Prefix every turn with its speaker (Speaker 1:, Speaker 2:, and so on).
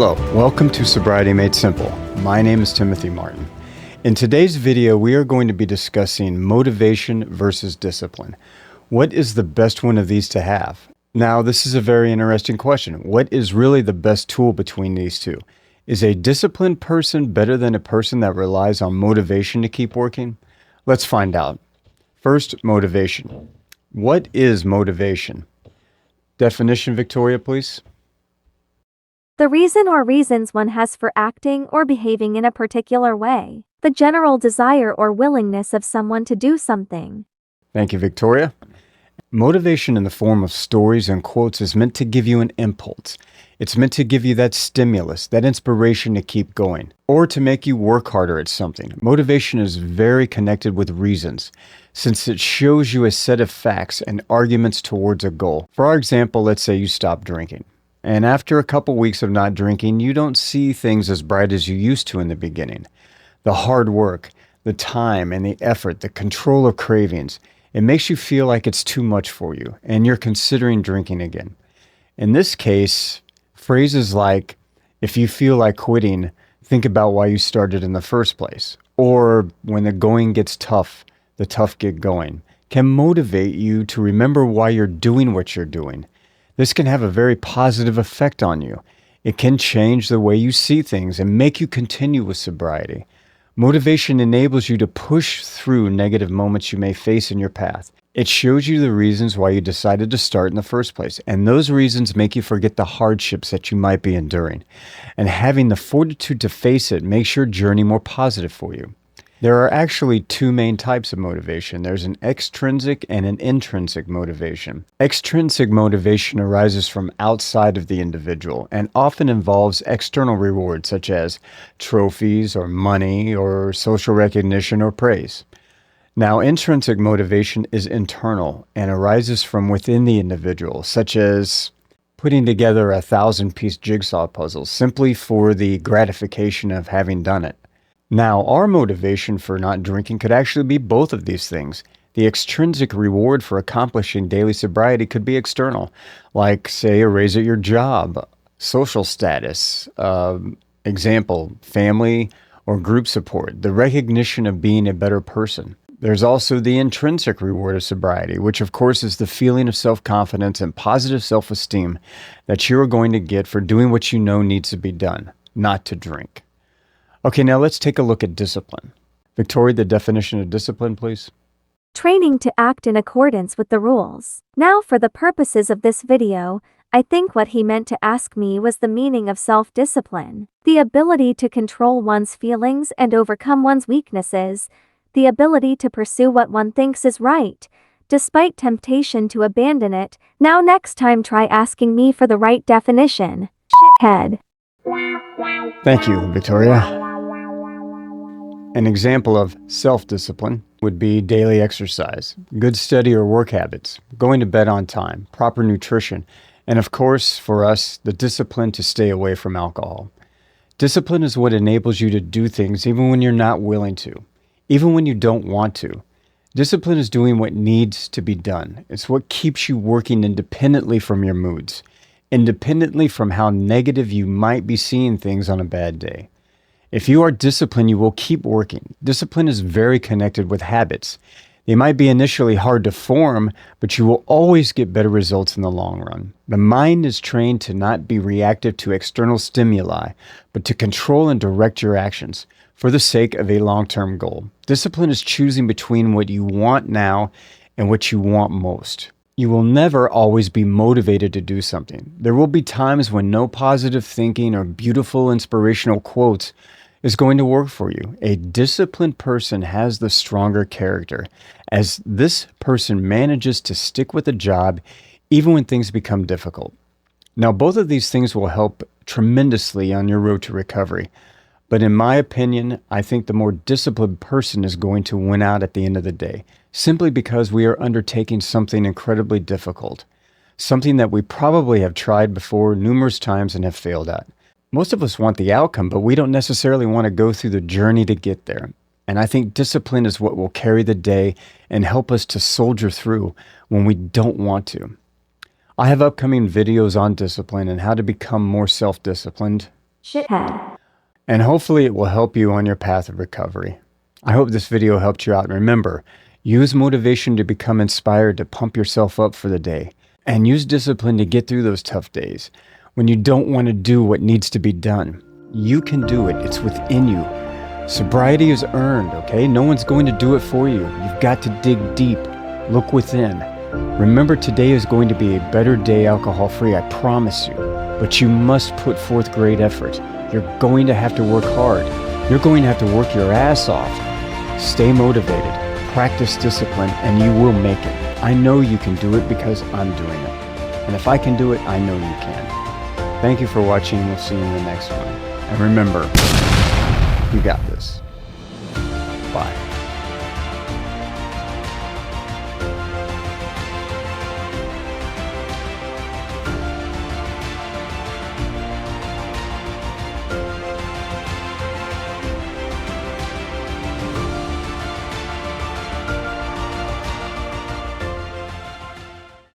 Speaker 1: Hello, welcome to Sobriety Made Simple. My name is Timothy Martin. In today's video, we are going to be discussing motivation versus discipline. What is the best one of these to have? Now, this is a very interesting question. What is really the best tool between these two? Is a disciplined person better than a person that relies on motivation to keep working? Let's find out. First, motivation. What is motivation? Definition, Victoria, please.
Speaker 2: The reason or reasons one has for acting or behaving in a particular way. The general desire or willingness of someone to do something.
Speaker 1: Thank you, Victoria. Motivation in the form of stories and quotes is meant to give you an impulse. It's meant to give you that stimulus, that inspiration to keep going, or to make you work harder at something. Motivation is very connected with reasons, since it shows you a set of facts and arguments towards a goal. For our example, let's say you stop drinking. And after a couple weeks of not drinking, you don't see things as bright as you used to in the beginning. The hard work, the time and the effort, the control of cravings, it makes you feel like it's too much for you and you're considering drinking again. In this case, phrases like, if you feel like quitting, think about why you started in the first place. Or when the going gets tough, the tough get going, can motivate you to remember why you're doing what you're doing. This can have a very positive effect on you. It can change the way you see things and make you continue with sobriety. Motivation enables you to push through negative moments you may face in your path. It shows you the reasons why you decided to start in the first place, and those reasons make you forget the hardships that you might be enduring. And having the fortitude to face it makes your journey more positive for you. There are actually two main types of motivation. There's an extrinsic and an intrinsic motivation. Extrinsic motivation arises from outside of the individual and often involves external rewards such as trophies or money or social recognition or praise. Now, intrinsic motivation is internal and arises from within the individual, such as putting together a 1,000-piece jigsaw puzzle simply for the gratification of having done it. Now, our motivation for not drinking could actually be both of these things. The extrinsic reward for accomplishing daily sobriety could be external, like, say, a raise at your job, social status, example, family or group support, the recognition of being a better person. There's also the intrinsic reward of sobriety, which of course is the feeling of self-confidence and positive self-esteem that you are going to get for doing what you know needs to be done, not to drink. Okay, now let's take a look at discipline. Victoria, the definition of discipline, please.
Speaker 2: Training to act in accordance with the rules. Now, for the purposes of this video, I think what he meant to ask me was the meaning of self-discipline. The ability to control one's feelings and overcome one's weaknesses. The ability to pursue what one thinks is right, despite temptation to abandon it. Now next time try asking me for the right definition. Shithead.
Speaker 1: Thank you, Victoria. An example of self-discipline would be daily exercise, good study or work habits, going to bed on time, proper nutrition, and of course, for us, the discipline to stay away from alcohol. Discipline is what enables you to do things even when you're not willing to, even when you don't want to. Discipline is doing what needs to be done. It's what keeps you working independently from your moods, independently from how negative you might be seeing things on a bad day. If you are disciplined, you will keep working. Discipline is very connected with habits. They might be initially hard to form, but you will always get better results in the long run. The mind is trained to not be reactive to external stimuli, but to control and direct your actions for the sake of a long-term goal. Discipline is choosing between what you want now and what you want most. You will never always be motivated to do something. There will be times when no positive thinking or beautiful inspirational quotes is going to work for you. A disciplined person has the stronger character, as this person manages to stick with a job even when things become difficult. Now, both of these things will help tremendously on your road to recovery. But in my opinion, I think the more disciplined person is going to win out at the end of the day, simply because we are undertaking something incredibly difficult, something that we probably have tried before numerous times and have failed at. Most of us want the outcome, but we don't necessarily want to go through the journey to get there. And I think discipline is what will carry the day and help us to soldier through when we don't want to. I have upcoming videos on discipline and how to become more self-disciplined.
Speaker 2: shithead.
Speaker 1: And hopefully it will help you on your path of recovery. I hope this video helped you out. And remember, use motivation to become inspired to pump yourself up for the day. And use discipline to get through those tough days when you don't want to do what needs to be done. You can do it. It's within you. Sobriety is earned, okay? No one's going to do it for you. You've got to dig deep. Look within. Remember, today is going to be a better day alcohol-free, I promise you. But you must put forth great effort. You're going to have to work hard. You're going to have to work your ass off. Stay motivated, practice discipline, and you will make it. I know you can do it because I'm doing it. And if I can do it, I know you can. Thank you for watching. We'll see you in the next one. And remember, you got this. Bye.